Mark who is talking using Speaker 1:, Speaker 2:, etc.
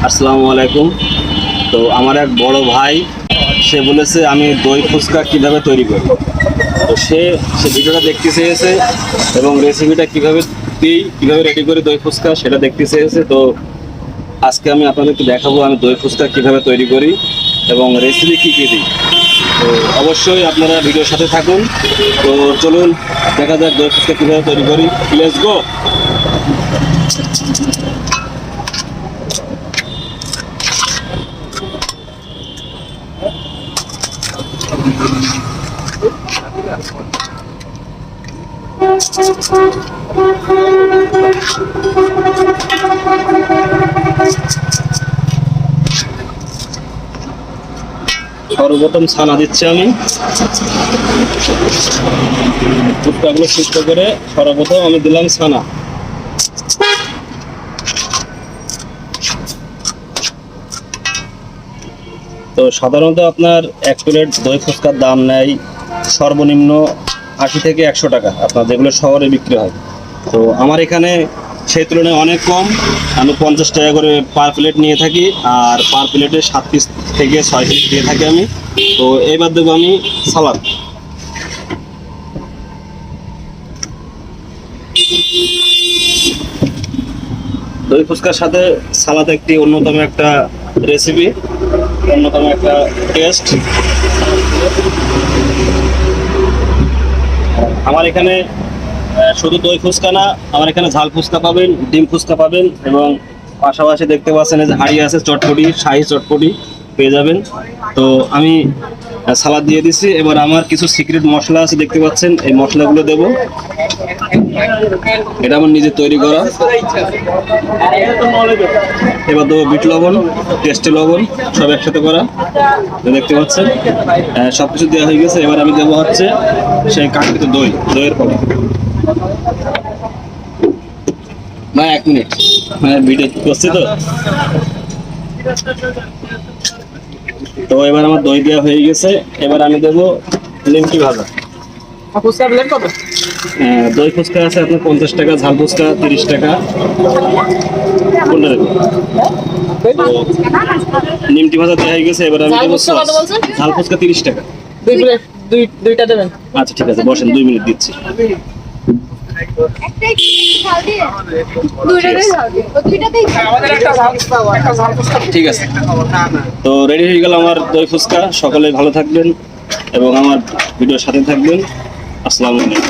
Speaker 1: আসসালামু আলাইকুম। তো আমার এক বড় ভাই সে বলেছে আমি দই ফুচকা কীভাবে তৈরি করি। তো সে ভিডিওটা দেখতে চেয়েছে এবং রেসিপিটা কীভাবে দিই, কীভাবে রেডি করি দই ফুচকা সেটা দেখতে চেয়েছে। তো আজকে আমি আপনাদেরকে দেখাবো আমি দই ফুচকা কীভাবে তৈরি করি এবং রেসিপি কী কী দিই। তো অবশ্যই আপনারা ভিডিওর সাথে থাকুন। তো চলুন দেখা যাক দই ফুচকা কীভাবে তৈরি করি। Let's go. সর্বপ্রথম ছানা দিচ্ছি আমি। ফুচকাগুলো সিদ্ধ করে সর্বপ্রথম আমি দিলাম ছানা। তো সাধারণত আপনার এক প্লেট দই ফুচকার দাম নেয় সর্বনিম্ন 80 থেকে 100 টাকা, আপনার যেগুলো শহরে বিক্রি হয়। তো আমার এখানে সেই তুলনায় অনেক কম। আমি 50 টাকা করে পার প্লেট নিয়ে থাকি, আর পার প্লেটে 7 পিস থেকে 6 পিস দিয়ে থাকি আমি। তো এবার দেবো আমি সালাদ। দই ফুচকার সাথে সালাদ একটি অন্যতম একটা রেসিপি, অন্যতম একটা টেস্ট। আমার এখানে শুধু দই ফুচকা না, আমার এখানে ঝাল ফুচকা পাবেন, ডিম ফুচকা পাবেন এবং পাশাপাশি দেখতে পাচ্ছেন যে হাঁড়ি আছে চটপটি, শাহি চটপটি পেয়ে যাবেন। তো আমি সালাদ দিয়ে দিছি। এবার আমার কিছু সিক্রেট মশলা আছে দেখতে পাচ্ছেন, এই মশলাগুলো দেব। এটা আমার নিজে তৈরি করা। এবার দেবো বিট লবণ, টেস্টি লবণ, সব একসাথে করা দেখতে পাচ্ছেন। সবকিছু দেওয়া হয়ে গেছে। এবার আমি দেবো হচ্ছে সেই কাঙ্ক্ষিত দই, দইয়ের পরে। না 1 মিনিট, ভিডিও করছি তো। তো এবার আমার দই দেওয়া হয়ে গেছে। এবার আমি দেবো নিমকি ভাজা। দই ফুচকা আছে আপনার 50 টাকা, ঝাল ফুচকা 30 টাকা। কোনটা দেবো? নিমকি ভাজা দেওয়া হয়ে গেছে। এবার আমি দেবো ঝাল ফুচকা 30 টাকা।
Speaker 2: দুইটা দেবেন।
Speaker 1: আচ্ছা ঠিক আছে, বসেন, 2 মিনিট দিচ্ছি। ঠিক আছে, তো রেডি হয়ে গেল আমার দই ফুচকা। সকলে ভালো থাকবেন এবং আমার ভিডিওর সাথে থাকবেন। আসসালামু আলাইকুম।